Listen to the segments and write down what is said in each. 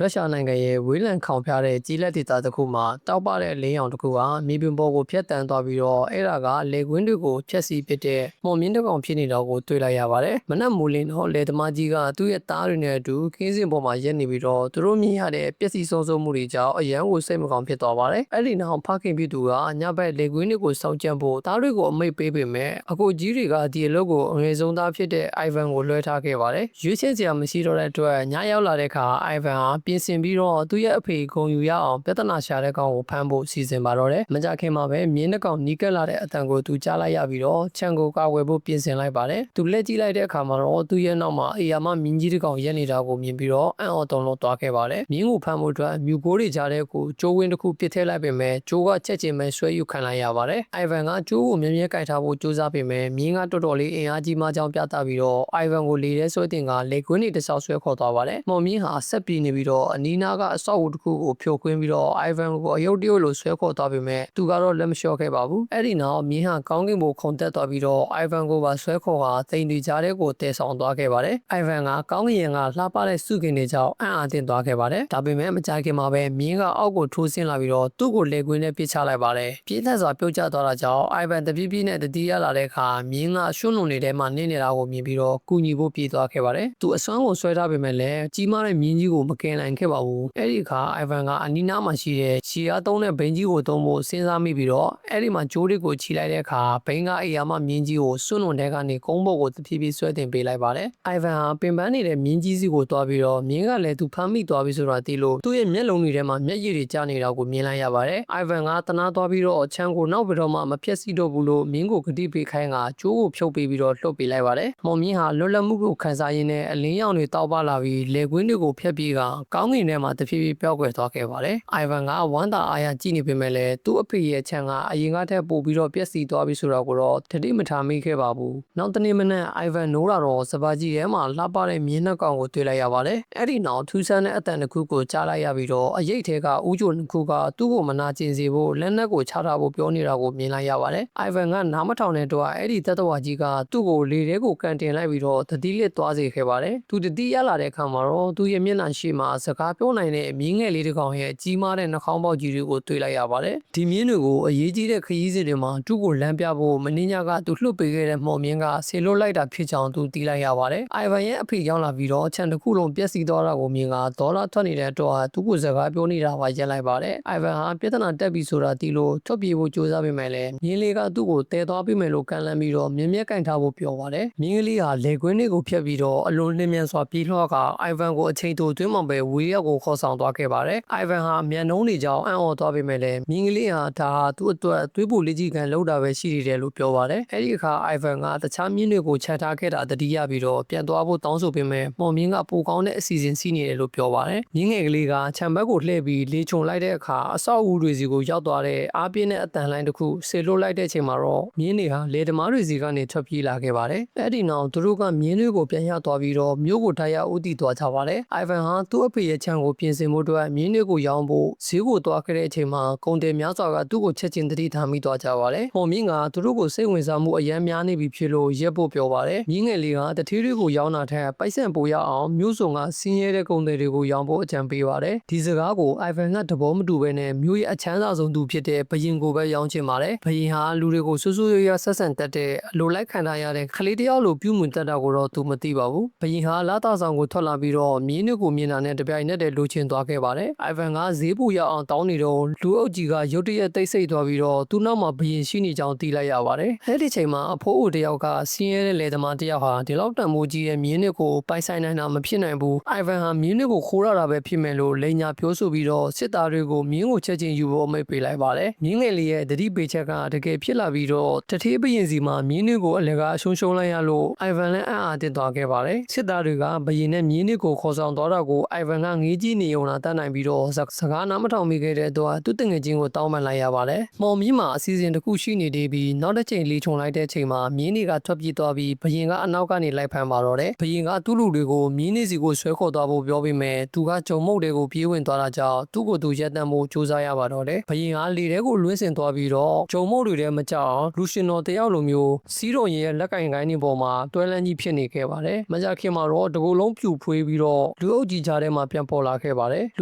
ရုရှားနိုင်ငံရဲ့ဝေးလံခေါင်ဖျားတဲ့ကြီးလက်ဒေသတစ်ခုမှာတောက်ပတဲ့လင်းရောင်တစ်ခုဟာမြေပြင်ပေါ်ကိုဖျက်တမ်းသွားပြီးတော့အဲ့ဒါကလေကွင်းတွေကိုဖျက်ဆီးပစ်တဲ့မော်မြင့်တစ်ကောင်ဖြစ်နေတော့ကိုတွေ့လိုက်ရပါတယ်။မနက်မိုးလင်းတော့လေသမားကြီးကသူ့ရဲ့သားတွေနဲ့အတူခင်းစင်ပေါ်မှာရက်နေပြီးတော့သူတို့မြင်ရတဲ့ပျက်စီးဆုံးရှုံးမှုတွေကြောင့်အရန်ကိုစိတ်မကောင်းဖြစ်သွားပါတယ်။အဲ့ဒီနောက်ဖခင်ဖြစ်သူကညဘက်လေကွင်းတွေကိုစောင့်ကြံဖို့သားတွေကိုအမိတ်ပေးပေမဲ့အကိုကြီးတွေကဒီအလုပ်ကိုအငယ်ဆုံးသားဖြစ်တဲ့အိုင်ဗန်ကိုလွှဲထားခဲ့ပါတယ်။ရွေးချယ်စရာမရှိတော့တဲ့အတွက်ညရောက်လာတဲ့အခါအိုင်ဗန်ဟာပြင်ဆင်ပြီးတော့သူ့ရဲ့အဖေဂုံယူရအောင်ပြဿနာရှာတဲ့ကောင်ကိုဖမ်းဖို့စီစဉ်ပါတော့တယ်။မကြခင်မှာပဲမြင်းတစ်ကောင်နီးကပ်လာတဲ့အတန်ကိုသူကြားလိုက်ရပြီးတော့ခြံကိုကာကွယ်ဖို့ပြင်ဆင်လိုက်ပါတယ်။သူလက်ကြည့်လိုက်တဲ့အခါမှာတော့သူ့ရဲ့နောက်မှာအေယာမမြင်းကြီးတစ်ကောင်ရက်နေတာကိုမြင်ပြီးတော့အံ့ဩတုန်လှုပ်သွားခဲ့ပါတယ်။မြင်းကိုဖမ်းဖို့အတွက်မြူကိုတွေကြားတဲ့ကိုကျိုးဝင်းတစ်ခုပစ်ထည့်လိုက်ပေမဲ့ကျိုးကချက်ချင်းပဲဆွဲယူခံလိုက်ရပါတယ်။အိုင်ဗန်ကကျိုးကိုမြဲမြဲကင်ထားဖို့ကြိုးစားပေမဲ့မြင်းကတော်တော်လေးအင်အားကြီးမှကြောင်းပြသပြီးတော့အိုင်ဗန်ကိုလေထဲဆွဲတင်ကလေကွင်းတွေတစ်လျှောက်ဆွဲခေါ်သွားပါတယ်။မော်မြင်းဟာဆက်ပြေးနေပြီးတော့အနီးနားကအဆောက်အဦတစ်ခုကိုဖြိုခွင်းပြီးတော့အိုင်ဗန်ကိုအယုတ်တရုတ်လိုဆွဲခေါ်သွားပေမဲ့သူကတော့လက်မလျှော့ခဲ့ပါဘူး။အဲ့ဒီနောက်မြင်းဟာကောင်းကင်ဘိုခုန်တက်သွားပြီးတော့အိုင်ဗန်ကိုပါဆွဲခေါ်ဟာတိမ်တွေကြားထဲကိုတည်ဆောင်သွားခဲ့ပါတယ်။အိုင်ဗန်ကကောင်းကင်ကလှပတဲ့စုကင်တွေကြောင့်အံ့အားသင့်သွားခဲ့ပါတယ်။ဒါပေမဲ့မကြခင်မှာပဲမြင်းကအောက်ကိုထိုးဆင်းလာပြီးတော့သူ့ကိုလေကွင်းနဲ့ပစ်ချလိုက်ပါတယ်။ပြင်းထန်စွာပြုတ်ကျသွားတာကြောင့်အိုင်ဗန်တပြေးပြေးနဲ့တတိယလာတဲ့အခါမြင်းကရွှွန့်လွန်နေတဲ့မှာနင်းနေတာကိုမြင်ပြီးတော့ကူညီဖို့ပြေးသွားခဲ့ပါတယ်။သူအစွမ်းကိုဆွဲထားပေမဲ့လည်းကြီးမားတဲ့မြင်းကြီးကိုမကယ်နိုင်ခဲ့ပါဘူး။အဲ့ဒီအခါအိုင်ဗန်ကအနီးနားမှာရှိတဲ့ရှီအားသုံးတဲ့ဘိန်းကြီးကိုသုံးဖို့စဉ်းစားမိပြီးတော့အဲ့ဒီမှာဂျိုးတွေကိုခြိလိုက်တဲ့အခါဘိန်းကအေယာမမြင်းကြီးကိုစွန့်လွန်တဲ့ကနေကုန်းဘုတ်ကိုတဖြည်းဖြည်းဆွဲတင်ပေးလိုက်ပါတယ်။အိုင်ဗန်ဟာပင်ပန်းနေတဲ့မြင်းကြီးစီကိုတွားပြီးတော့မြင်းကလည်းသူဖမ်းမိသွားပြီဆိုတာသိလို့သူ့ရဲ့မျက်လုံးတွေထဲမှာမျက်ရည်တွေကျနေတာကိုမြင်လိုက်ရပါတယ်။အိုင်ဗန်ကတနာသွားပြီးတော့ချမ်းကိုနောက်ပြီးတော့မှမဖြက်စီတော့ဘူးလို့မြင်းကိုဂတိပေးခိုင်းကကျိုးကိုဖြုတ်ပေးပြီးတော့လှုပ်ပေးလိုက်ပါတယ်။မော်မြင်းဟာလွတ်လပ်မှုကိုခံစားရင်းနဲ့အလင်းရောင်တွေတောက်ပလာပြီးလေကွင်းတွေကိုဖျက်ပြေးကကောင်းကင်ထဲမှာတဖြည်းဖြည်းပျောက်ကွယ်သွားခဲ့ပါတယ်။အိုင်ဗန်ကဝမ်းသာအားရကြည့်နေပေမဲ့လည်းသူ့အဖေရဲ့ချမ်းကအရင်ကထက်ပိုပြီးတော့ပျက်စီးသွားပြီဆိုတော့ကိုတော့တတိမထားမိခဲ့ပါဘူး။နောက်တနေ့မနက်အိုင်ဗန်နိုးလာတော့စပါးကြီးထဲမှာလှပတဲ့မြင်းနှက်ကောင်ကိုတွေ့လိုက်ရပါတယ်။အဲ့ဒီနောက်ထူးဆန်းတဲ့အတန်တစ်ခုကိုကြားလိုက်ရပြီးတော့အရေးထဲကဦးချိုတစ်ခုကသူ့ကိုမနာကျင်စေဖို့လက်နက်ကိုချထားဖို့ပြောနေတာကိုမြင်လိုက်ရပါတယ်။အိုင်ဗန်ကနားမထောင်တဲ့တော့အဲ့ဒီတတဝါကြီးကသူ့ကိုလေထဲကိုကန်တင်လိုက်ပြီးတော့တတိလစ်သွားစေခဲ့ပါတယ်။သူတတိရလာတဲ့အခါမှာတော့သူ့ရဲ့မျက်နှာရှိမှာစကားပြောနိုင်တဲ့မြင်းငယ်လေးတစ်ကောင်ရဲ့ကြီးမားတဲ့နှာခေါင်းပေါက်ကြီးတွေကိုတွေ့လိုက်ရပါတယ်။ဒီမြင်းတွေကိုအရေးကြီးတဲ့ခရီးစဉ်တွေမှာသူ့ကိုလမ်းပြဖို့မင်းညကသူလှုပ်ပေးခဲ့တဲ့မော်မြင်းကဆေလွတ်လိုက်တာဖြစ်ကြောင်းသူသိလိုက်ရပါတယ်။အိုင်ဗန်ရဲ့အဖေရောက်လာပြီးတော့ခြံတစ်ခုလုံးပျက်စီးသွားတာကိုမြင်ကဒေါ်လာထွက်နေတဲ့တော့သူ့ကိုစကားပြောနေတာပါရက်လိုက်ပါတယ်။အိုင်ဗန်ဟာပြဿနာတက်ပြီးဆိုတာသိလို့ထွက်ပြေးဖို့ကြိုးစားပေမဲ့လည်းမြင်းလေးကသူ့ကိုတဲသွားပြီးမယ်လို့ကန့်လန့်ပြီးတော့မြင်းမြက်ကင်ထားဖို့ပြောပါတယ်။မြင်းကလေးဟာလေကွင်းတွေကိုဖျက်ပြီးတော့အလွန်လင်းမြန်စွာပြေးလွှားကအိုင်ဗန်ကိုအချိန်တိုတွင်းမှပဲဝေးရောက်ကိုခေါ်ဆောင်သွားခဲ့ပါတယ်။အိုင်ဗန်ဟာမြန်နှုံးနေကြောင်းအံ့ဩသွားပေမဲ့လည်းမြင်းကလေးဟာဒါဟာသူ့အတွက်သွေးပူလေးကြီးကန်လောက်တာပဲရှိနေတယ်လို့ပြောပါတယ်။အဲဒီအခါအိုင်ဗန်ကတခြားမြင်းတွေကိုချန်ထားခဲ့တာတတိယပြီးတော့ပြန်သွားဖို့တောင်းဆိုပေမဲ့မော်မြင်းကပိုကောင်းတဲ့အစီအစဉ်စီးနေတယ်လို့ပြောပါတယ်။မြင်းငယ်ကလေးကခြံဘက်ကိုလှည့်ပြီးလေချုံလိုက်တဲ့အခါအဆောက်အဦတွေစီကိုရောက်သွားတဲ့အားပြင်းတဲ့အတန်လိုင်းတစ်ခုဆေလွတ်လိုက်တဲ့အချိန်မှာတော့မြင်းတွေဟာလေသမားတွေစီကနေထွက်ပြေးလာခဲ့ပါတယ်။အဲဒီနောက်သူတို့ကမြင်းတွေကိုပြန်ရသွားပြီးတော့မြို့ကိုထားရဦးတည်သွားကြပါတယ်။အိုင်ဗန်ဟာသူ့အဖေရဲ့ခြံကိုပြင်ဆင်ဖို့အတွက်မြင်းတွေကိုရောင်းဖို့ဈေးကိုသွားခဲ့တဲ့အချိန်မှာကုန်တယ်များစွာကသူ့ကိုချက်ချင်းတတိထားမိသွားကြပါတယ်။မော်မြင့်ကသူတို့ကိုစိတ်ဝင်စားမှုအယမ်းများနေပြီဖြစ်လို့ရက်ဖို့ပြောပါတယ်။မြင်းငယ်လေးကတထေးတွေကိုရောင်းတာထက်ပိုက်ဆံပိုရအောင်မြို့စုံကစင်းရဲတဲ့ကုန်တယ်တွေကိုရောင်းဖို့အကြံပေးပါတယ်။ဒီစကားကိုအိုင်ဗန်ကသဘောမတူဘဲနဲ့မြို့ရဲ့အချမ်းသာဆုံးသူဖြစ်တဲ့ဘရင်ကိုပဲရောင်းချင်ပါတယ်။ဘရင်ဟာလူတွေကိုဆူဆူရွရွဆက်ဆံတတ်တဲ့အလိုလိုက်ခံထားရတဲ့ခလေးတယောက်လိုပြုမှုတတ်တာကိုတော့သူမသိပါဘူး။ဘရင်ဟာလာတာဆောင်ကိုထွက်လာပြီးတော့မြင်းတွေကိုမြင်တာနဲ့တပြိုင်နက်တည်းလိုချင်သွားခဲ့ပါတယ်။အိုင်ဗန်ကဈေးပူရအောင်တောင်းနေတော့လူအုပ်ကြီးကရုတ်တရက်တိတ်ဆိတ်သွားပြီးတော့သူ့နောက်မှာဘရင်ရှိနေကြောင်းသိလိုက်ရပါတယ်။အဲဒီချိန်မှာအဖိုးအိုတယောက်ကဆင်းရဲတဲ့လယ်သမားတယောက်ဟာဒီလောက်တန်မိုးကြီးရဲ့မြင်းတွေကိုပိုင်ဆိုင်နိုင်တာမဖြစ်နိုင်ဘူး။အိုင်ဗန်ဟာမြင်းတွေကိုခိုးရတာပဲဖြစ်မယ်လို့လိန်ညာပြောဆိုပြီးတော့စစ်သားတွေကိုမြင်းကိုချက်ချင်းယူဖို့အမိန့်ပေးလိုက်ပါတယ်။မြင်းငယ်လေးရဲ့တတိပေးချက်ကတကယ်ဖြစ်လာပြီးတော့တထေးဘရင်စီမှာမြင်းတွေကိုအလကားရှုံးလိုက်ရလို့အိုင်ဗန်လည်းအံ့အားသင့်သွားခဲ့ပါတယ်။စစ်သားတွေကဘရင်နဲ့မြင်းတွေကိုခေါ်ဆောင်သွားတာကိုအိုင်ဗန်ကငေးကြည့်နေုံသာတတ်နိုင်ပြီးတော့စကားနားမထောင်မိခဲ့တဲ့တော့သူ့တငယ်ချင်းကိုတောင်းပန်လိုက်ရပါတယ်။မော်မီမှာအစီအစဉ်တစ်ခုရှိနေသေးပြီးနောက်တစ်ချိန်လီချုံလိုက်တဲ့အချိန်မှာမြင်းတွေကထွက်ပြေးသွားပြီးဘရင်ကအနောက်ကနေလိုက်ဖမ်းပါတော့တယ်။ဘရင်ကသူ့လူတွေကိုမြင်းနေစီကိုဆွဲခေါ်သွားဖို့ပြောပေမဲ့သူကဂျုံမုတ်တွေကိုပြေးဝင်သွားတာကြောင့်သူ့ကိုသူရက်တမ်းဖို့ကြိုးစားရပါတော့တယ်။ဘရင်ကလေထဲကိုလွှင့်စင်သွားပြီးတော့ဂျုံမုတ်တွေထဲမကြောက်အောင်လူရှင်တော်တယောက်လိုမျိုးစီးတော်ရင်ရဲ့လက်ကင်ကိုင်းတွေပေါ်မှာတွဲလန်းကြီးဖြစ်နေခဲ့ပါတယ်။မကြခင်မှာတော့တကူလုံးပြူဖွေးပြီးတော့လူအုပ်ကြီးကြားထဲမှာ ပြန်ပေါ်လာခဲ့ပါတယ်လူ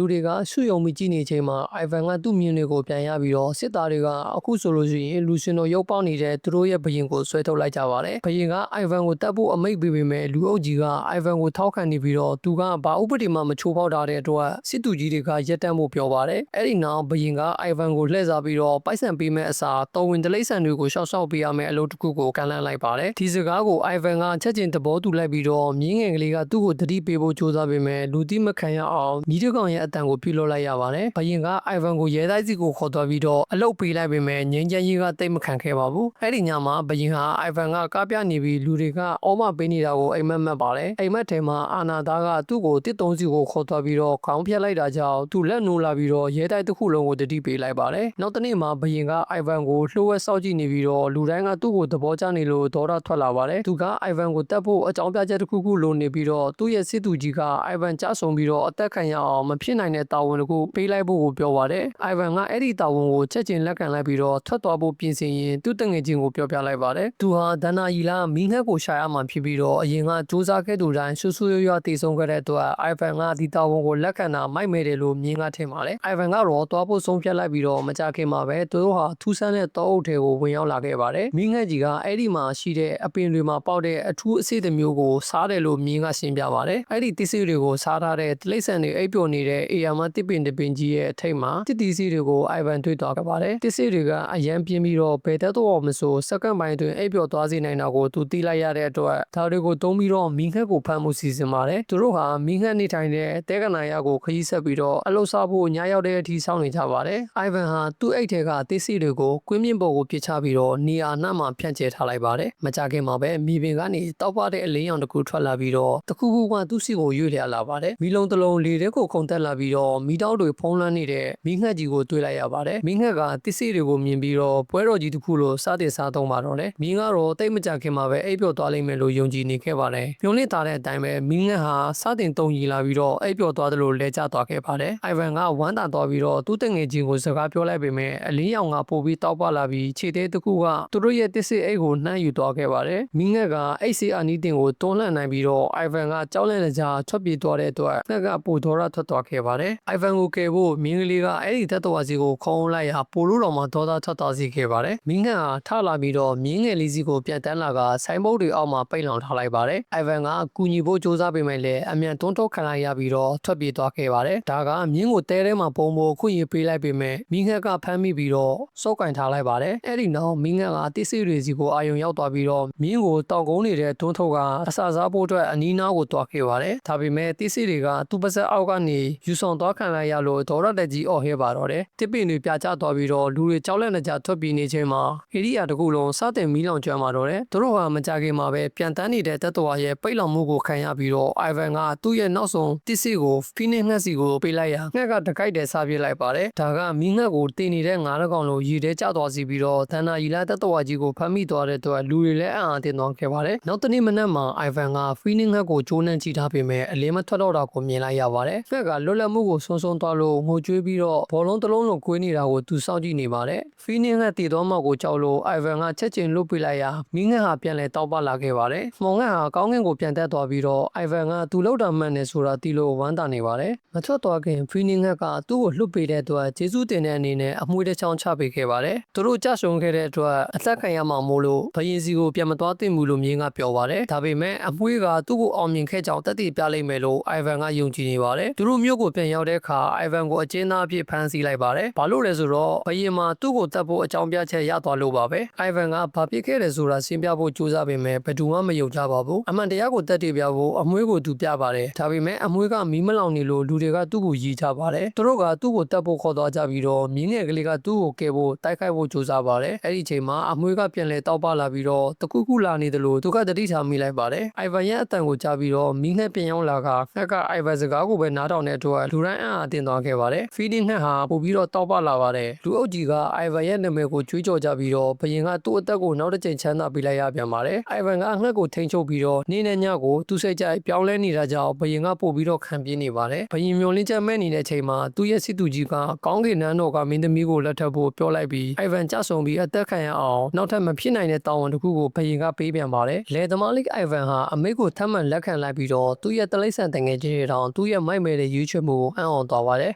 တွေကစုယုံပြီးကြည့်နေချိန်မှာအိုင်ဗန်ကသူ့မြင်တွေကိုပြန်ရပြီးတော့စစ်သားတွေကအခုဆိုလို့ရှိရင်လူရှင်တို့ရုပ်ပေါက်နေတဲ့သူတို့ရဲ့ဘရင်ကိုဆွဲထုတ်လိုက်ကြပါတယ်ဘရင်ကအိုင်ဗန်ကိုတတ်ဖို့အမိန့်ပေးပေမဲ့လူအုပ်ကြီးကအိုင်ဗန်ကိုထောက်ခံနေပြီးတော့သူကဘာဥပဒေမှမချိုးဖောက်တာတဲ့အတွက်စစ်သူကြီးတွေကရက်တန့်ဖို့ပြောပါတယ်အဲ့ဒီနောက်ဘရင်ကအိုင်ဗန်ကိုလှည့်စားပြီးတော့ပိုက်ဆံပေးမဲ့အစားတော်ဝင်တလိမ့်ဆန်တွေကိုရှောက်ရှောက်ပေးရမယ့်အလုပ်တစ်ခုကိုကန့်လန့်လိုက်ပါတယ်ဒီစကားကိုအိုင်ဗန်ကချက်ချင်းသဘောတူလိုက်ပြီးတော့မြင်းငယ်ကလေးကသူ့ကိုတတိပေးဖို့ကြိုးစားပေမဲ့လူတိမခံရအောင်မိတကောင်ရဲ့အတန်ကိုပြုလုပ်လိုက်ရပါတယ်ဘရင်ကအိုင်ဗန်ကိုရဲတိုက်စီကိုခေါ်သွားပြီးတော့အလုပ်ပေးလိုက်ပေမဲ့ငင်းချမ်းကြီးကတိတ်မခံခဲ့ပါဘူးအဲ့ဒီညမှာဘရင်ဟာအိုင်ဗန်ကကားပြနေပြီးလူတွေကအော်မပေးနေတာကိုအိမ်မက်မက်ပါတယ်အိမ်မက်ထဲမှာအာနာသားကသူ့ကိုတစ်တုံးစီကိုခေါ်သွားပြီးတော့ခေါင်းဖြတ်လိုက်တာကြောင့်သူလက်နိုးလာပြီးတော့ရဲတိုက်တစ်ခုလုံးကိုတတိပေးလိုက်ပါတယ်နောက်တစ်နေ့မှာဘရင်ကအိုင်ဗန်ကိုလှိုးဝဲစောက်ကြည့်နေပြီးတော့လူတိုင်းကသူ့ကိုသဘောကျနေလို့ဒေါသထွက်လာပါတယ်သူကအိုင်ဗန်ကိုတတ်ဖို့အကြောင်းပြချက်တစ်ခုခုလိုနေပြီးတော့သူ့ရဲ့စစ်သူကြီးကအိုင်ဗန်ကြဆုံပြီးတော့အသက်ခံရအောင်မဖြစ်နိုင်တဲ့တာဝန်တစ်ခုပေးလိုက်ဖို့ကိုပြောပါတယ်အိုင်ဗန်ကအဲ့ဒီတာဝန်ကိုချက်ချင်းလက်ခံလိုက်ပြီးတော့ထွက်သွားဖို့ပြင်ဆင်ရင်သူ့တငယ်ချင်းကိုပြောပြလိုက်ပါတယ်သူဟာဒနာယီလာမင်းငှက်ကိုရှာရမှဖြစ်ပြီးတော့အရင်ကစူးစမ်းခဲ့သူတိုင်းဆူဆူရွရွတည်ဆုံခဲ့တဲ့အတွက်အိုင်ဗန်ကဒီတာဝန်ကိုလက်ခံတာမိုက်မဲတယ်လို့မြင်ကထင်ပါတယ်အိုင်ဗန်ကတော့သွားဖို့ဆုံးဖြတ်လိုက်ပြီးတော့မကြခင်မှာပဲသူတို့ဟာထူးဆန်းတဲ့တောအုပ်ထဲကိုဝင်ရောက်လာခဲ့ပါတယ်မင်းငှက်ကြီးကအဲ့ဒီမှာရှိတဲ့အပင်တွေမှာပေါက်တဲ့အထူးအစိတ်မျိုးကိုစားတယ်လို့မြင်ကရှင်းပြပါတယ်အဲ့ဒီတစ္ဆေတွေကိုစားထားတဲ့တိရစ္ဆာန်တွေအိပ်ပျော်နေတဲ့အေယာမတစ်ပင်တပင်ကြီးရဲ့အထိပ်မှာတစ်တီစီတွေကိုအိုင်ဗန်တွေ့သွားခဲ့ပါတယ်တစ္ဆေတွေကအရန်ပြင်းပြီးတော့ဘယ်တက်တော့မဆိုစက္ကန့်ပိုင်းတွင်အိပ်ပျော်သွားစေနိုင်တာကိုသူသိလိုက်ရတဲ့အတွက်ဒါတွေကိုသုံးပြီးတော့မင်းငှက်ကိုဖမ်းမှုစီစဉ်ပါတယ်သူတို့ဟာမင်းငှက်နေထိုင်တဲ့တဲကနာရကိုခရီးဆက်ပြီးတော့အလှစားဖို့ညရောက်တဲ့အထိစောင့်နေကြပါတယ်အိုင်ဗန်ဟာသူ့အိတ်ထဲကတစ္ဆေတွေကိုကွင်းမြင့်ပေါ်ကိုပစ်ချပြီးတော့နေရာနှံ့မှာဖြန့်ကျဲထားလိုက်ပါတယ်မကြခင်မှာပဲမြေပြင်ကနေတောက်ပတဲ့အလင်းရောင်တစ်ခုထွက်လာပြီးတော့တခုခုကသူ့စီကိုရွေ့လျာလာပါတယ်မီလုံးတစ်လုံးလေထဲကိုခုန်တက်လာပြီးတော့မီတောက်တွေဖုံးလွှမ်းနေတဲ့မင်းငှက်ကြီးကိုတွေ့လိုက်ရပါတယ်မင်းငှက်ကတစ္ဆေတွေကိုမြင်ပြီးတော့ပွဲတော်ကြီးတစ်ခုလိုစတင်စားသုံးပါတော့တယ်မင်းကတော့တိတ်မကြခင်မှာပဲအိပ်ပျော်သွားလိမ့်မယ်လို့ယုံကြည်နေခဲ့ပါတယ်မျောလင့်ထားတဲ့အတိုင်းပဲမင်းငှက်ဟာစတင်တုံကြီးလာပြီးတော့အိပ်ပျော်သွားတယ်လို့လဲကျသွားခဲ့ပါတယ်အိုင်ဗန်ကဝမ်းသာသွားပြီးတော့သူ့တငယ်ချင်းကိုစကားပြောလိုက်ပေမဲ့အလင်းရောင်ကပို့ပြီးတောက်ပလာပြီးခြေသေးတစ်ခုကသူတို့ရဲ့တစ္ဆေအိတ်ကိုနှမ်းယူသွားခဲ့ပါတယ်မင်းငှက်ကအိတ်စီအာနီတင်ကိုတွန်းလှန်နိုင်ပြီးတော့အိုင်ဗန်ကကြောက်လန့်တဲ့ကြားထွက်ပြေးသွားတဲ့အတွက်ငှက်ကပိုဒေါရထွက်သွားခဲ့ပါတယ်အိုင်ဗန်ကိုကယ်ဖို့မင်းကလေးကအဲ့ဒီသက်တော်စီကိုခေါင်းလိုက်ရာပိုလို့တော်မှဒေါသထွက်သွားစေခဲ့ပါတယ်မင်းငှက်ဟာထလာပြီးတော့မြင်းငယ်လေးစီကိုပြန်တန်းလာကဆိုင်ဘုတ်တွေအောက်မှာပိတ်လောင်ထားလိုက်ပါတယ်အိုင်ဗန်ကကူညီဖို့ကြိုးစားပေမဲ့လည်းအမြန်တွန်းထုတ်ခံလိုက်ရပြီးတော့ထွက်ပြေးသွားခဲ့ပါတယ်ဒါကမြင်းကိုတဲထဲမှာပုံဖို့ခွင့်ရပေးလိုက်ပေမဲ့မင်းငှက်ကဖမ်းမိပြီးတော့စောက်ကင်ထားလိုက်ပါတယ်အဲ့ဒီနောက်မင်းငှက်ကတစ္ဆေတွေစီကိုအာယုံရောက်သွားပြီးတော့မြင်းကိုတောင်ကုန်းနေတဲ့တွန်းထုတ်ကအစာစားဖို့အတွက်အနီးနားကိုတွားခဲ့ပါတယ်ဒါပေမဲ့တစ္ဆေတွေကသူ့ပါဇက်အောက်ကနေယူဆောင်သွားခံလိုက်ရလို့ဒေါရတက်ကြီးအော်ဟဲပါတော့တယ်တစ်ပင်တွေပြကျသွားပြီးတော့လူတွေကြောက်လန့်နေကြထွက်ပြေးနေချိန်မှာဧရိယာတစ်ခုလုံးစတင်မီးလောင်ကျွမ်းมาတော့တယ်သူတို့ဟာမကြခင်မှာပဲပြန်တန်းနေတဲ့တက်တော်ရဲ့ပိတ်လောင်မှုကိုခံရပြီးတော့အိုင်ဗန်ကသူ့ရဲ့နောက်ဆုံးတစ္ဆေကိုဖီနစ်ငှက်စီကိုပေးလိုက်ရငှက်ကတကိုက်တယ်စားပြစ်လိုက်ပါတယ်ဒါကမီးငှက်ကိုတင်နေတဲ့ငါးကောင်လိုရေထဲကျသွားစီပြီးတော့ဒဏ္ဍာရီလာတက်တော်ကြီးကိုဖမ်းမိသွားတဲ့အတွက်လူတွေလည်းအံ့အားသင့်သွားခဲ့ပါတယ်နောက်တနေ့မနက်မှာအိုင်ဗန်ကဖီနစ်ငှက်ကိုကျိုးနှံကြည့်ထားပေမဲ့အလင်းမထွက်တော့တာကိုမြင်လိုက်ရပါတယ်ငှက်ကလွတ်လပ်မှုကိုဆုံးရှုံးသွားလို့ငိုကြွေးပြီးတော့ဘောလုံးတစ်လုံးလုံးကွေးနေတာကိုသူစောင့်ကြည့်နေပါတယ်ဖီနစ်ငှက်တည်သွားမှကိုကြောက်လို့အိုင်ဗန်ကချက်ချင်းလွတ်ပေးလိုက်ရာမီးငှက်ဟာပြန်လဲတောက်ပလာခဲ့ပါတယ်မောင်ငှက်ဟာကောင်းကင်ကိုပြန်တက်သွားပြီးတော့အိုင်ဗန်ကသူ့လောက်တာမှန်တယ်ဆိုတာတီလို့ဝမ်းသာနေပါတယ်မထွက်သွားခင်ဖီနစ်ငှက်ကသူ့ကိုလွတ်ပေးတဲ့အတွက်ကျေးဇူးတင်တဲ့အနေနဲ့အမွှေးတစ်ချောင်းချပေးခဲ့ပါတယ်သူတို့ကြဆုံခဲ့တဲ့အတွက်အသက်ခံရမှာမို့လို့ဘရင်စီကိုပြန်မသွားသင့်ဘူးလို့မြင်းကပြောပါတယ်ဒါပေမဲ့အမွှေးကသူ့ကိုအောင်မြင်ခဲ့ကြောင်းတက်တည်ပြလိုက်မယ်လို့အိုင်ဗန်ကယုံကြည်နေပါတယ်သူတို့မြို့ကိုပြန်ရောက်တဲ့အခါအိုင်ဗန်ကိုအကျဉ်းသားအဖြစ်ဖမ်းဆီးလိုက်ပါတယ်ဘာလို့လဲဆိုတော့ဘရင်မှာသူ့ကိုတတ်ဖို့အကြောင်းပြချက်ရသွားလို့ပါပဲအိုင်ဗန်ကဘာဖြစ်ခဲ့တယ်ဆိုတာရှင်းပြဖို့ကြိုးစားပေမဲ့ဘယ်သူမှမယုံကြပါဘူးအမှန်တရားကိုတက်တည်ပြဖို့အမွှေးကိုသူပြပါတယ်ဒါပေမဲ့အမွှေးကမီးမလောင်နေလို့လူတွေကသူ့ကိုရီးကြပါတယ်သူတို့ကသူ့ကိုတတ်ဖို့ခေါ်သွားကြပြီးတော့မြင်းငယ်ကလေးကသူ့ကိုကယ်ဖို့တိုက်ခိုက်ဖို့ကြိုးစားပါတယ်အဲ့ဒီချိန်မှာအမွှေးကပြန်လဲတောက်ပလာပြီးတော့တခုခုလာနေတယ်လို့သူကတတိထားမိလိုက်ပါတယ်အိုင်ဗန်ရဲ့အတန်ကိုကြားပြီးတော့မီးငှက်ပြန်ရောက်လာကငှက်ကအိုင်ဗန်စကားကိုပဲနားထောင်တဲ့အတွက်လူတိုင်းအံ့အားသင့်သွားခဲ့ပါတယ်ဖီနစ်ငှက်ဟာပို့ပြီးတော့တောက်ပလာပါတယ်လူအုပ်ကြီးကအိုင်ဗန်ရဲ့နာမည်ကိုကြွေးကြော်ကြပြီးတော့ဘရင်ကသူ့အသက်ကိုနောက်တစ်ချိန်ချမ်းသာပေးလိုက်ရပြန်ပါတယ်အိုင်ဗန်ကငှက်ကိုထိန်းချုပ်ပြီးတော့နေ့နဲ့ညကိုသူ့စိတ်ကြိုက်ပြောင်းလဲနေတာကြောင့်ဘရင်ကပို့ပြီးတော့ခံပြင်းနေပါတယ်ဘရင်မျိုးလင်းချက်မဲ့နေတဲ့ချိန်မှာသူ့ရဲ့စစ်သူကြီးကကောင်းကင်နန်းတော်ကမင်းသမီးကိုလက်ထပ်ဖို့ပြောလိုက်ပြီးအိုင်ဗန်ကြဆုံပြီးအသက်ခံရအောင်နောက်ထပ်မဖြစ်နိုင်တဲ့တာဝန်တစ်ခုကိုဘရင်ကပေးပြန်ပါတယ်လေသမားလေးအိုင်ဗန်ဟာအမိတ်ကိုထပ်မံလက်ခံလိုက်ပြီးတော့သူ့ရဲ့တလိษံတငယ်ချင်းတွေတောင် သူ့ရဲ့မိုက်မဲတဲ့ရွေးချယ်မှုကိုအံ့ဩသွားပါတယ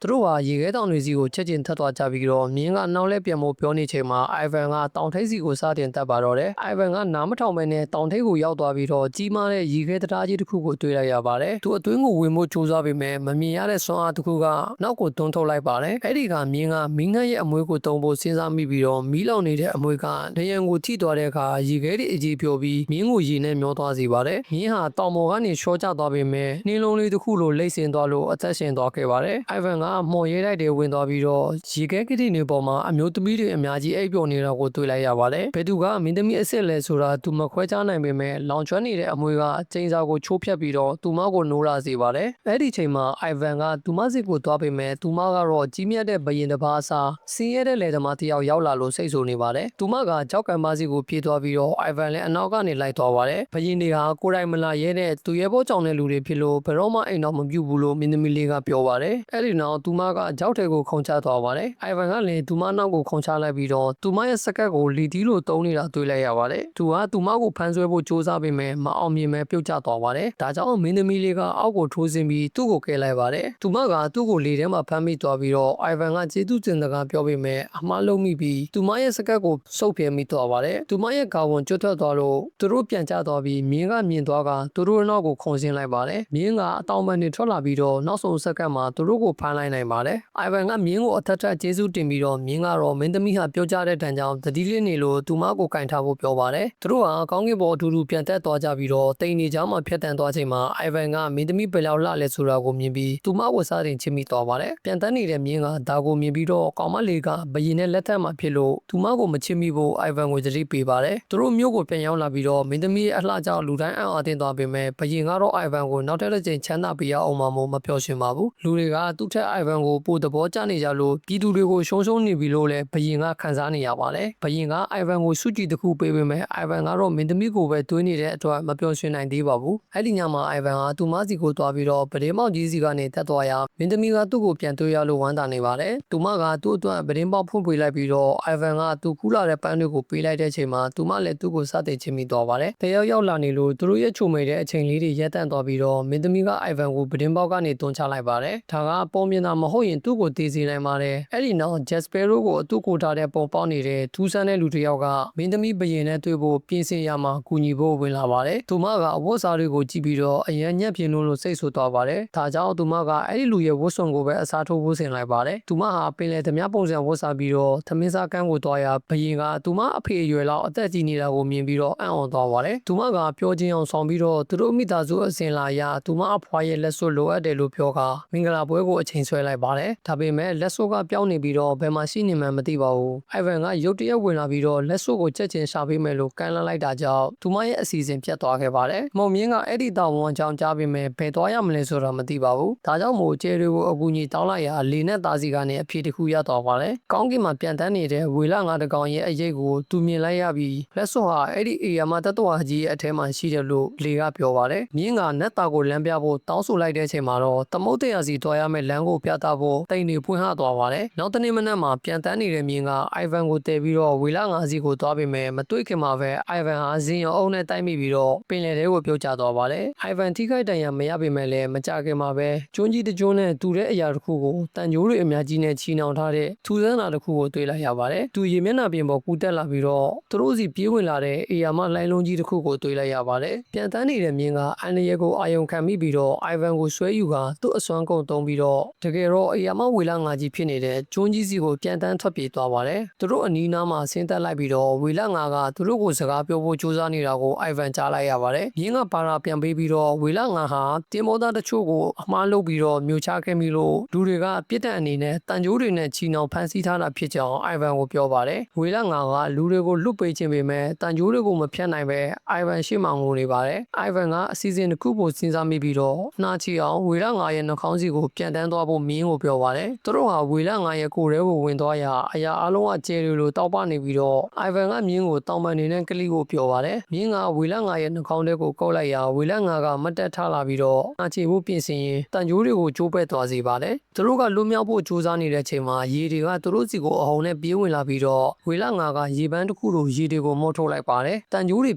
်သူတို့ဟာရေခဲတောင်တွေစီကိုချက်ချင်းထပ်သွားကြပြီးတော့မြင်းကနောက်လဲပြန်ဖို့ပြောနေချိန်မှာအိုင်ဗန်ကတောင်ထိပ်စီကိုစတင်တက်ပါတော့တယ်အိုင်ဗန်ကနားမထောင်မဲနဲ့တောင်ထိပ်ကိုရောက်သွားပြီးတော့ကြီးမားတဲ့ရေခဲတရားကြီးတစ်ခုကိုတွေ့လိုက်ရပါတယ်သူအတွင်းကိုဝင်ဖို့ကြိုးစားပေမဲ့မမြင်ရတဲ့ဆွမ်းအားတစ်ခုကနောက်ကိုတွန်းထုတ်လိုက်ပါတယ်အဲ့ဒီကမြင်းကမင်းငတ်ရဲ့အမွေးကိုတုံဖို့စဉ်းစားမိပြီးတော့မီးလောင်နေတဲ့အမွေးကဒရန်ကိုထိသွားတဲ့အခါရေခဲတွေအကြီးပြိုပြီးမြင်းကိုရေနဲ့မျောသွားစေပါတယ်မြင်းဟာတောင်ပေါ်ကနေရှော့ကျသွားပေမဲ့နှင်းလုံးလေးတစ်ခုလိုလိမ့်ဆင်သွားလို့အသက်ရှင်သွားခဲ့ပါတယ်အိုင်ဗန်ကမော်ရဲလိုက်တွေဝင်သွားပြီးတော့ရေခဲကတိတွေပေါ်မှာအမျိုးသမီးတွေအများကြီးအိပ်ပျော်နေတာကိုတွေ့လိုက်ရပါတယ်ဘယ်သူကမင်းသမီးအစ်စ်လဲဆိုတာသူမခွဲခြားနိုင်ပေမဲ့လောင်ကျွမ်းနေတဲ့အမွေးကကျင်းစာကိုချိုးဖျက်ပြီးတော့သူမကိုနိုးလာစေပါတယ်အဲ့ဒီချိန်မှာအိုင်ဗန်ကသူမစစ်ကိုသွားပေမဲ့သူမကတော့ကြီးမြတ်တဲ့ဘရင်တစ်ပါးအစားစင်းရဲတဲ့လယ်သမားတစ်ယောက်ရောက်လာလို့စိတ်ဆိုနေပါတယ်သူမကကြောက်ကံပါစီကိုပြေးသွားပြီးတော့အိုင်ဗန်လည်းအနောက်ကနေလိုက်သွားပါတယ်ဘရင်တွေဟာကိုယ်တိုင်မလာရဲတဲ့သူရဲဘောကြောင့်တဲ့လူတွေဖြစ်လို့ဘယ်တော့မှအိမ်တော်မပြုတ်ဘူးလို့မင်းသမီးလေးကပြောပါတယ်အဲ့ဒီနောက်သူမကကြောက်တဲ့ကိုခုန်ချသွားပါတယ်အိုင်ဗန်ကလည်းသူမနောက်ကိုခုန်ချလိုက်ပြီးတော့သူမရဲ့စကတ်ကိုလီတီလိုတုံးနေတာတွေ့လိုက်ရပါတယ်သူကသူမကိုဖမ်းဆွဲဖို့ကြိုးစားပေမဲ့မအောင်မြင်ပဲပြုတ်ကျသွားပါတယ်ဒါကြောင့်မင်းသမီးလေးကအောက်ကိုထိုးဆင်းပြီးသူ့ကိုကယ်လိုက်ပါတယ်သူမကသူ့ကိုလေထဲမှာဖမ်းမိသွားပြီးတော့အိုင်ဗန်ကကျေးဇူးတင်စကားပြောပေမဲ့အမှားလုံးမိပြီးသူမရဲ့စကတ်ကိုစုပ်ပြဲမိသွားပါတယ်သူမရဲ့ကာဝန်ကျွတ်ထွက်သွားလို့သူတို့ပြန်ကျသွားပြီးမြင်းကမြင်သွားကသူတို့နောက်ကိုခုန်ဆင်းလိုက်ပါတယ်မြင်းကအတောင်ပံတွေထွက်လာပြီးတော့နောက်ဆုံးစကတ်မှာသူတို့ကိုဖမ်းလိုက်နိုင်ပါတယ်အိုင်ဗန်ကမြင်းကိုအထက်ထပ်ကျေးဇူးတင်ပြီးတော့မြင်းကတော့မင်းသမီးဟာပြောကြတဲ့တန်ကြောင်တတိလေးနေလို့သူမကိုကင်ထားဖို့ပြောပါတယ်သူတို့ဟာကောင်းကင်ဘော်အထူးထူပြန်တက်သွားကြပြီးတော့တိန်နေချောင်းမှာဖြတ်တန်းသွားချိန်မှာအိုင်ဗန်ကမင်းသမီးဘယ်လောက်လှလဲဆိုတာကိုမြင်ပြီးသူမကိုစားတင်ချစ်မိသွားပါတယ်ပြန်တက်နေတဲ့မြင်းကဒါကိုမြင်ပြီးတော့ကောင်မလေးကဘရင်နဲ့လက်ထက်မှာဖြစ်လို့သူမကိုမချစ်မိဖို့အိုင်ဗန်ကိုသတိပေးပါတယ်သူတို့မျိုးကိုပြန်ရောက်လာပြီးတော့မင်းသမီးရဲ့အလှကြောင့်လူတိုင်းအံ့အားသင့်သွားပေမဲ့ဘရင်ကတော့အိုင်ဗန်ကိုနောက်ထပ်တစ်ချိန်ချမ်းသာပေးရအောင်မှမပြောရှင်ပါဘူးလူတွေကသူ့ထက်အိုင်ဗန်ကိုပိုသဘောကျနေကြလို့ပြည်သူတွေကိုရှုံးနေပြီလို့လည်းဘရင်ကခံစားနေရပါတယ်ဘရင်ကအိုင်ဗန်ကိုစုကြည်တစ်ခုပေးပေမဲ့အိုင်ဗန်ကတော့မင်းသမီးကိုပဲတွေးနေတဲ့အတွက်မပြောရှင်နိုင်သေးပါဘူးအဲ့ဒီညမှာအိုင်ဗန်ကသူမစီကိုသွားပြီးတော့ပဒေမောက်ကြီးစီကနေတက်သွားရမင်းသမီးကသူ့ကိုပြန်တွေ့ရလို့ဝမ်းသာနေပါတယ်သူမကသူ့အတွက်ပဒေပေါက်ဖွင့်ပေးလိုက်ပြီးတော့အိုင်ဗန်ကသူကူးလာတဲ့ပန်းတွေကိုပေးလိုက်တဲ့အချိန်မှာသူမလည်းသူ့ကိုစတင်ချင်မိသွားပါတယ်တယောက်ရောက်လာနေလို့သူတို့ရဲ့ချုံမိတဲ့အချိန်လေးတွေရက်တန့်သွားပြီးတော့မင်းသမီးကအိုင်ဗန်ကိုပဒေပေါက်ကနေတွန်းချလိုက်ပါတယ်ဒါကပုံမြင်တာမဟုတ်ရင်သူ့ကိုတည်စေနိုင်ပါတယ်အဲ့ဒီနောက်ဂျက်စပယ်ရိုကိုအတူကိုထားတဲ့ပုံပေါက်နေတဲ့ထူးဆန်းတဲ့လူတစ်ယောက်ကမင်းသမီးဘရင်နဲ့တွေ့ဖို့ပြင်ဆင်ရမှာကူညီဖို့ဝင်လာပါတယ်သူမကအဝတ်စားတွေကိုကြည့်ပြီးတော့အရန်ညက်ပြင်းလို့စိတ်ဆိုးသွားပါတယ်ဒါကြောင့်သူမကအဲ့ဒီလူရဲ့ဝတ်စုံကိုပဲအစားထိုးဖို့ဆင်လိုက်ပါတယ်သူမဟာပင်လယ်သမားပုံစံဝတ်စားပြီးတော့သမင်းစားကန်းကိုတွားရဘရင်ကသူမအဖေအရွယ်လောက်အသက်ကြီးနေတာကိုမြင်ပြီးတော့အံ့ဩသွားပါတယ်သူမကပြောချင်းအောင်ဆောင်ပြီးတော့သူတို့မိသားစုအစဉ်လာရသူမအဖွားရဲ့လက်စွပ်လိုအပ်တယ်လို့ပြောကမင်္ဂလာပွဲကိုအချိန်ဆွဲလိုက်ပါတယ်ဒါပေမဲ့လက်စွပ်ကပြောင်းနေပြီးတော့ဘယ်မှာရှိနေမှန်းမသိပါဘူးအိုင်ဗန်ကရုတ်တရက်ဝင်လာပြီးတော့လက်စွပ်ကိုချက်ချင်းရှာပေးမယ်လို့ကမ်းလှမ်းလိုက်တာကြောင့်သူမရဲ့အစီအစဉ်ပြတ်သွားခဲ့ပါတယ်မုံမြင့်ကအဲ့ဒီတာဝန်အကြောင်းကြားပေမဲ့ဘယ်သွားရမလဲဆိုတာမသိပါဘူးဒါကြောင့်မို့ကျဲတွေကိုအကူအညီတောင်းလိုက်ရာလေနဲ့သားစီကနေအဖြေတစ်ခုရသွားပါတယ်ကောင်းကင်မှာပြန်တန်းနေတဲ့ဝေလငါးတကောင်ရဲ့အရေးကိုသူမြင်လိုက်ရပြီးလက်စွပ်ဟာအဲ့ဒီအေယာမတတဝါကြီးရဲ့အထဲမှာရှိတယ်လို့လေကပြောပါတယ်မြင်းကနတ်သားကိုလမ်းပြဖို့တောင်းဆိုလိုက်တဲ့အချိန်မှာတော့သမုတ်တရားစီတွားရမယ့်လမ်းကိုပြသဖို့တိမ်တွေဖွင့်ဟသွားပါတယ်နောက်တနေ့မနက်မှာပြန်တန်းနေတဲ့မြင်းကအိုင်ဗန်ကိုတည်ပြီးတော့ဝေလငါးစီကိုတွားပေမဲ့မတွေ့ခင်မှာပဲအိုင်ဗန်ဟာဇင်းရုံအုပ်နဲ့တိုက်မိပြီးတော့ပင်လယ်ထဲကိုပြုတ်ကျသွားပါတယ်အိုင်ဗန်ထိခိုက်ဒဏ်ရာမရပေမဲ့လည်းမကြခင်မှာပဲကျွန်းကြီးတကျွန်းနဲ့တူတဲ့အရာတစ်ခုကိုတန်ကြိုးတွေအများကြီးနဲ့ချီနှောင်ထားတဲ့ထူးဆန်းတာတစ်ခုကိုတွေ့လိုက်ရပါတယ်သူရေမျက်နှာပြင်ပေါ်ကူးတက်လာပြီးတော့သူတို့စီပြေးဝင်လာတဲ့အေယာမလိုင်းလုံးကြီးတစ်ခုကိုတွေ့လိုက်ရပါတယ်ပြန်တန်းနေတဲ့မြင်းကအန်လျဲကိုအာယုံခံမိပြီးတော့အိုင်ဗန်ကိုဆွဲယူကသူ့အစွမ်းကုန်သုံးပြီးတော့တကယ်တော့အေယာမဝေလငါကြီးဖြစ်နေတဲ့ကျွန်းကြီးစီကိုပြန်တန်းထွက်ပြေးသွားပါတယ်သူတို့အနီးနားမှာဆင်းသက်လိုက်ပြီးတော့ဝေလငါကသူတို့ကိုစကားပြောဖို့ကြိုးစားနေတာကိုအိုင်ဗန်ကြားလိုက်ရပါတယ်မြင်းကပါရာပြန်ပေးပြီးတော့ဝေလငါဟာတင်မောသားတချို့ကိုအမှားလုပ်ပြီးတော့မြို့ချခဲ့မိလို့လူတွေကပြစ်ဒဏ်အနေနဲ့တန်ကြိုးတွေနဲ့ချီနှောင်ဖမ်းဆီးထားတာဖြစ်ကြောင်းအိုင်ဗန်ကိုပြောပါတယ်ဝေလငါကလူတွေကိုလွတ်ပေးခြင်းပေမဲ့တန်ကြိုးတွေကိုမဖြတ်နိုင်ပဲအိုင်ဗန်ရှေ့မှငိုနေပါတယ်အိုင်ဗန်ကအစီအစဉ်တစ်ခုကိုစဉ်းစားမိပြီးတော့နှာချီအောင်ဝေလငါရဲ့နှာခေါင်းစီကိုပြန်တန်းသွားဖို့မင်းကိုပြောပါတယ်သူတို့ဟာဝေလငါရဲ့ကိုယ်ထဲကိုဝင်သွားရာအရာအလုံးကကျဲတွေလိုတောက်ပနေပြီးတော့အိုင်ဗန်ကမြင်းကိုတောင်ပန်နေတဲ့ကလေးကိုပြောပါတယ်မြင်းကဝေလငါရဲ့နှာခေါင်းထဲကိုကောက်လိုက်ရာဝေလငါကမတ်တက်ထလာပြီးတော့နှာချီဖို့ပြင်ဆင်ရင်တန်ကြိုးတွေကိုကျိုးပဲ့သွားစေပါတယ်သူတို့ကလွတ်မြောက်ဖို့ကြိုးစားနေတဲ့ချိန်မှာရေတွေကသူတို့စီကိုအဟုန်နဲ့ပြေးဝင်လာပြီးတော့ဝေလငါကရေပန်းတစ်ခုလိုရေတွေကိုမော့ထုတ်လိုက်ပါတယ်တန်ကြိုးတွေ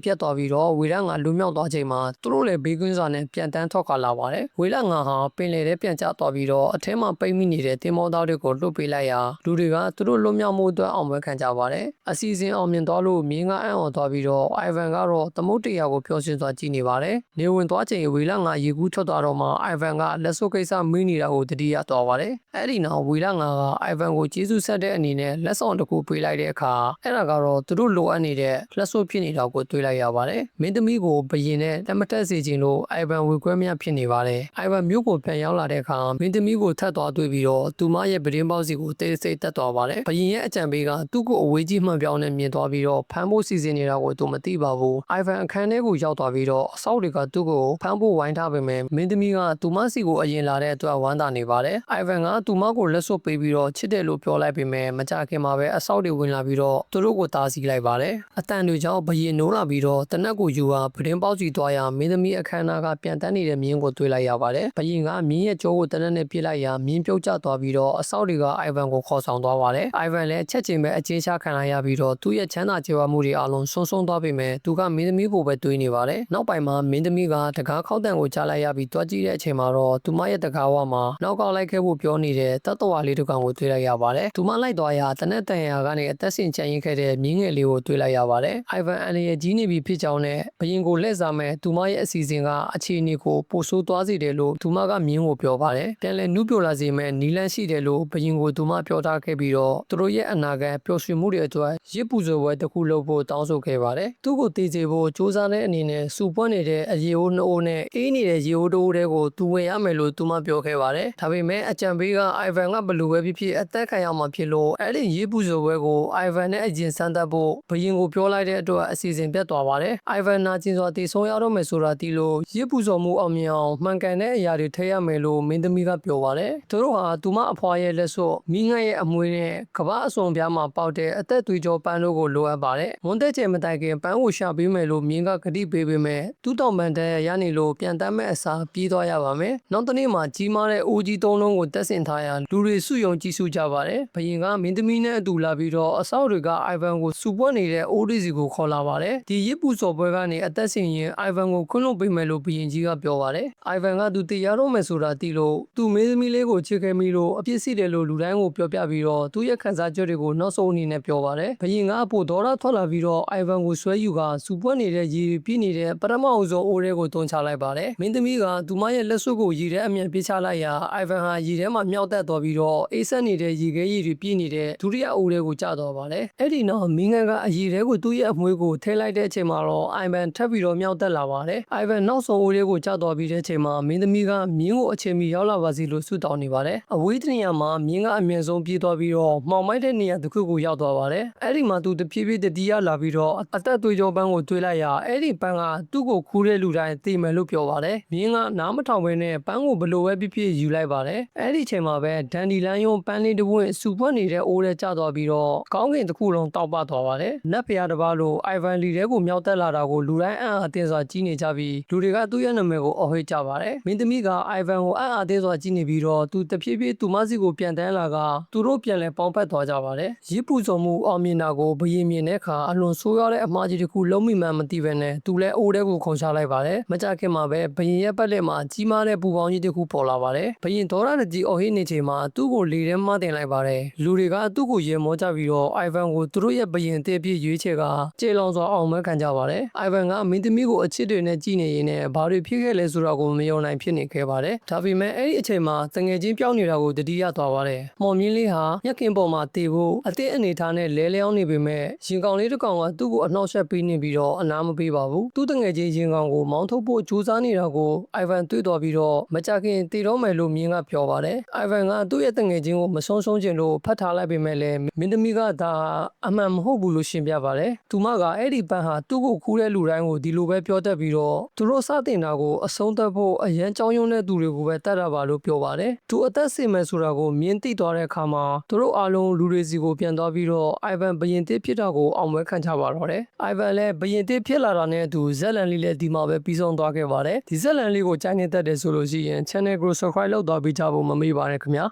ပြတ်သွားပြီးတော့ဝေလငါလွတ်မြောက်သွားချိန်မှာသူတို့လည်းဘေးကွင်းစာနဲ့ပြန်တန်းထွက်ခွာလာပါတယ်ဝေလ လငါဟာပင်လယ်ထဲပြန်ကျသွားပြီးတော့အထဲမှာပိတ်မိနေတဲ့တင်မောသားတွေကိုလွတ်ပေးလိုက်ရာလူတွေကသူတို့လွတ်မြောက်မှုအတွက်အောင်ပွဲခံကြပါတယ်အစီအစဉ်အောင်မြင်သွားလို့မြင်းကအံ့ဩသွားပြီးတော့အိုင်ဗန်ကတော့သမုတ်တရားကိုပျော်ရွှင်စွာကြည့်နေပါတယ်နေဝင်သွားချိန်ဝေလငါရေကူးထွက်သွားတော့မှအိုင်ဗန်ကလက်စွပ်ကိစ္စမင်းနေတာကိုတတိယသွားပါတယ်အဲ့ဒီနောက်ဝေလငါကအိုင်ဗန်ကိုကျေးဇူးဆက်တဲ့အနေနဲ့လက်ဆောင်တစ်ခုပေးလိုက်တဲ့အခါအဲ့ဒါကတော့သူတို့လိုအပ်နေတဲ့လက်စွပ်ဖြစ်နေတာကိုတွေ့လိုက်ရပါတယ်မင်းသမီးကိုဘယင်နဲ့လက်မတက်စေချင်လို့အိုင်ဗန်ဝေခွဲမြဖြစ်နေပါတယ်အိုင်ဗန်မြို့ကိုပြန်ရောက်လာတဲ့အခါမင်းသမီးကိုထပ်သွားတွေ့ပြီးတော့သူမရဲ့ပဒင်းပေါက်စီကိုတိတ်ဆိတ်တက်သွားပါတယ်ဘယင်ရဲ့အကြံပေးကသူ့ကိုအဝေးကြီးမှန်ပြောင်းနဲ့မြင်သွားပြီးတော့ဖမ်းဖို့စီစဉ်နေတာကိုသူမသိပါဘူးအိုင်ဗန်အခန်းထဲကိုရောက်သွားပြီးတော့အဆောက်တွေကသူ့ကိုဖမ်းဖို့ဝိုင်းထားပေမဲ့မင်းသမီးကသူမစီကိုအရင်လာတဲ့အတွက်ဝမ်းသာနေပါတယ်အိုင်ဗန်ကသူမကိုလက်စွပ်ပေးပြီးတော့ချစ်တယ်လို့ပြောလိုက်ပေမဲ့မကြခင်မှာပဲအဆောက်တွေဝင်လာပြီးတော့သူတို့ကိုတားဆီးလိုက်ပါတယ်အတန်တွေကြောင့်ဘယင်နိုးလာပြီးတော့တနက်ကိုယူဟာပဒင်းပေါက်စီသွားရာမင်းသမီးအခမ်းအနားကပြန်တန်းနေတဲ့မြင်းကိုတွေ့လိုက်ရပါတယ်ဘယင်ကမြင်းရဲ့ကြောကိုတနက်နဲ့ပြစ်လိုက်ရာမြင်းပြုတ်ကျသွားပြီးတော့အဆောက်တွေကအိုင်ဗန်ကိုခေါ်ဆောင်သွားပါတယ်အိုင်ဗန်လည်းချက်ချင်းပဲအချင်းချခံလိုက်ရပြီးတော့သူ့ရဲ့ချမ်းသာကြွယ်ဝမှုတွေအလုံးဆုံးသွားပေမဲ့သူကမင်းသမီးကိုပဲတွေးနေပါတယ်နောက်ပိုင်းမှာမင်းသမီးကတကားခောက်တန်ကိုကြားလိုက်ရပြီးတွားကြည့်တဲ့အချိန်မှာတော့သူမရဲ့တကားဝမှာနောက်ကောက်လိုက်ခဲ့ဖို့ပြောနေတဲ့တတ်တော်ဝါလေးတစ်ကောင်ကိုတွေ့လိုက်ရပါတယ်သူမလိုက်သွားရာတနက်တန်ရာကနေအသက်ရှင်ချန်ရင်ခဲ့တဲ့မြင်းငယ်လေးကိုတွေ့လိုက်ရပါတယ်အိုင်ဗန်အန်ရဲ့ကြီးနေပြီဖြစ်ကြောင်းနဲ့ဘယင်ကိုလက်စားမဲ့သူမရဲ့အစီအစဉ်ကအခြေအနေကိုပိုဆိုးသွားစေတယ်လို့သူမကမြင်းကိုပြောပါတယ်ပြန်လဲနုပြိုလာစေမဲ့နီလန်းရှိတယ်လို့ဘယင်ကိုသူမပြောထားခဲ့ပြီးတော့သူတို့ရဲ့အနာဂတ်ပျော်ရွှင်မှုတွေအတွက်ရစ်ပူဇော်ပွဲတစ်ခုလုပ်ဖို့တောင်းဆိုခဲ့ပါတယ်သူ့ကိုတည်စေဖို့စူးစမ်းတဲ့အနေနဲ့စူပွက်နေတဲ့အရေအိုးနှိုးနဲ့အေးနေတဲ့ရေအိုးတိုးတွေကိုသူဝင်ရမယ်လို့သူမပြောခဲ့ပါတယ်ဒါပေမဲ့အကြံပေးကအိုင်ဗန်ကဘလူပဲဖြစ်အသက်ခံရမှာဖြစ်လို့အဲ့ဒီရစ်ပူဇော်ပွဲကိုအိုင်ဗန်နဲ့အရင်စမ်းသပ်ဖို့ဘယင်ကိုပြောလိုက်တဲ့အတွက်အစီအစဉ်ပြတ်သွားပါတယ်အိုင်ဗန်နာကျင်စွာတည်ဆုံးရတော့မယ်ဆိုတာတီးလို့ရစ်ပူဇော်မှုအောင်မြင်အောင်မှန်ကန်တဲ့အရာတွေထည့်ရမယ်လို့မင်းသမီးကပြောပါတယ်သူတို့ဟာသူမအဖွားရဲ့လက်စွပ်မိငတ်ရဲ့အမွေနဲ့ကမ္ဘာအစုံပြားမှာပေါက်တဲ့အသက်သွေးကြောပန်းတို့ကိုလိုအပ်ပါတယ်မွန်တက်ကျဲမတိုင်ခင်ပန်းကိုရှာပေးမယ်လို့မြင်းကဂတိပေးပေမဲ့သူ့တောင်ပန်တဲ့ရနေလို့ပြန်တမ်းမဲ့အစားပြေးသွားရပါမယ်နောက်တနေ့မှာကြီးမားတဲ့အိုးကြီးသုံးလုံးကိုတက်ဆင်ထားရာလူတွေစုယုံကြည့်ရှုကြပါတယ်ဘယင်ကမင်းသမီးနဲ့အတူလာပြီးတော့အဆောက်တွေကအိုင်ဗန်ကိုစူပွက်နေတဲ့အိုးဒီစီကိုခေါ်လာပါတယ်ဒီရစ်ပူစော်ပွဲကနေအသက်ရှင်ရင်အိုင်ဗန်ကိုခွင့်လွှတ်ပေးမယ်လို့ဘယင်ကြီးကပြောပါတယ်အိုင်ဗန်ကသူတရားတော့မယ်ဆိုတာသိလို့သူမင်းသမီးလေးကိုချစ်ခဲ့မိလို့အပြစ်ရှိတယ်လို့လူတိုင်းကိုပြောပြပြီးတော့သူ့ရဲ့ခံစားချက်တွေကိုနောက်ဆုံးအနေနဲ့ပြောပါတယ်ဘယင်ကပိုဒေါ်လာထွက်လာပြီးတော့အိုင်ဗန်ကိုဆွဲယူကစူပွက်နေတဲ့ရေပြည့်နေတဲ့ပထမအဆုံးအိုးတွေကိုတွန်းချလိုက်ပါတယ်မင်းသမီးကသူမရဲ့လက်စွပ်ကိုရေထဲအမြန်ပြစ်ချလိုက်ရာအိုင်ဗန်ဟာရေထဲမှာမြောက်တက်သွားပြီးတော့အေးဆက်နေတဲ့ရေခဲရည်တွေပြည့်နေတဲ့ဒုတိယအိုးတွေကိုကျသွားပါတယ်အဲ့ဒီနောက်မင်းငန်းကအရေထဲကိုသူ့ရဲ့အမွှေးကိုထည့်လိုက်တဲ့အချိန်မှာတော့အိုင်ဗန်ထပ်ပြီးတော့မြောက်တက်လာပါတယ်အိုင်ဗန်နောက်ဆုံးအိုးတွေကိုကျသွားပြီးတဲ့အချိန်မှာမင်းသမီးကမြင်းကိုအချိန်မီရောက်လာပါစီလို့ဆုတောင်းနေပါတယ်အဝေးတနေရာမှာမြင်းကအမြင့်ဆုံးပြေးသွားပြီးတော့မှောင်မိုက်တဲ့နေရာတစ်ခုကိုရောက်သွားပါတယ်အဲ့ဒီမှာသူတဖြည်းဖြည်းတတိယလာပြီးတော့အသက်သွေးကြောပန်းကိုတွေးလိုက်ရာအဲ့ဒီပန်းကသူ့ကိုခူးတဲ့လူတိုင်းသိမယ်လို့ပြောပါတယ်မြင်းကနားမထောင်ဘဲနဲ့ပန်းကိုဘလို့ပဲဖြစ်ယူလိုက်ပါတယ်အဲ့ဒီချိန်မှာပဲဒန်ဒီလန်ယွန်ပန်းလေးတစ်ပွင့်စူပွက်နေတဲ့အိုးထဲကျသွားပြီးတော့ကောင်းကင်တစ်ခုလုံးတောက်ပသွားပါတယ်နတ်ဖျားတစ်ပါးလိုအိုင်ဗန်လီထဲကိုမြောက်တက်လာတာကိုလူတိုင်းအံ့အားသင့်စွာကြည့်နေကြပြီးလူတွေကသူ့ရဲ့နာမည်ကိုအော်ဟစ်ကြပါတယ်မင်းသမီးကအိုင်ဗန်ကိုအံ့အားသင့်စွာကြည့်နေပြီးတော့သူတဖြည်းဖြည်းသူမစီကိုပြန်တန်းလာကသူတို့ပြန်လဲပေါင်းဖက်သွားကြပါတယ်ရစ်ပူစုံမှုအောင်မြင်တာကိုဘယင်မြင်တဲ့အခါအလွန်ဆိုးရွားတဲ့အမှားကြီးတစ်ခုလုံးမိမှန်းမသိဘဲနဲ့သူလဲအိုးထဲကိုခုန်ချလိုက်ပါတယ်မကြခင်မှာပဲဘယင်ရဲ့ပတ်လက်မှာကြီးမားတဲ့ပူပေါင်းကြီးတစ်ခုပေါ်လာပါတယ်ဘယင်ဒေါရတကြီးအော်ဟစ်နေချိန်မှာသူ့ကိုလေထဲမှတင်လိုက်ပါတယ်လူတွေကသူ့ကိုရေမောကြပြီးတော့အိုင်ဗန်ကိုသူတို့ရဲ့ဘယင်တဲ့ပြည့်ရွေးချယ်ကကျေလောင်စွာအောင်မဲခံကြပါတယ်အိုင်ဗန်ကမင်းသမီးကိုအချစ်တွေနဲ့ကြည်နေရင်းနဲ့ဘာတွေဖြစ်ခဲ့လဲဆိုတာကိုမယုံနိုင်ဖြစ်နေခဲ့ပါတယ်ဒါပေမဲ့အဲ့ဒီအချိန်မှာတငယ်ချင်းပြောင်းနေတာကိုတတိယသွားပါတယ်မော်မြင်းလေးဟာညက်ခင်ပေါ်မှာတေဖို့အသည့်အနေထားနဲ့လဲလျောင်းနေပေမဲ့ရင်ကောင်လေးတစ်ကောင်ကသူ့ကိုအနှောက်အယှက်ပေးနေပြီးတော့အနားမပေးပါဘူးသူ့တငယ်ချင်းရင်ကောင်ကိုမောင်းထုတ်ဖို့ကြိုးစားနေတာကိုအိုင်ဗန်တွေ့တော်ပြီးတော့မကြခင်တေတော့မယ်လို့မြင်းကပြောပါတယ်အိုင်ဗန်ကသူ့ရဲ့တငယ်ချင်းကိုမဆုံးရှုံးခြင်းလို့ဖတ်ထားလိုက်ပေမဲ့လည်းမင်းသမီးကဒါအမှန်မဟုတ်ဘူးလို့ရှင်းပြပါတယ်သူမကအဲ့ဒီပန်းဟာသူ့ကိုခူးတဲ့လူတိုင်းကိုဒီလိုပဲပြောတတ်ပြီးတော့သူတို့စတင်တာကိုအဆုံးသတ်ဖို့အရန်ကြောင်းရုံးတဲ့သူတွေကိုပဲတတ်တာပါလို့ပြောပါတယ်သူအသက်ရှင်မယ်ဆိုတာကိုမြင်သိသွားတဲ့အခါမှာသူတို့အားလုံးလူတွေစီကိုပြန်သွားပြီးတော့အိုင်ဗန်ဘယင်တစ်ဖြစ်တာကိုအောင်ပွဲခံကြပါတော့တယ်အိုင်ဗန်လည်းဘယင်တစ်ဖြစ်လာတာနဲ့အတူဇက်လန်လေးလည်းဒီမှာပဲပြီးဆုံးသွားခဲ့ပါတယ်ဒီဇက်လန်လေးကိုကြိုက်နေတတ်တယ်ဆိုလို့ရှိရင် channel ကို subscribe လုပ်သွားပြီးကြဖို့မမေ့ပါနဲ့ခင်ဗျာ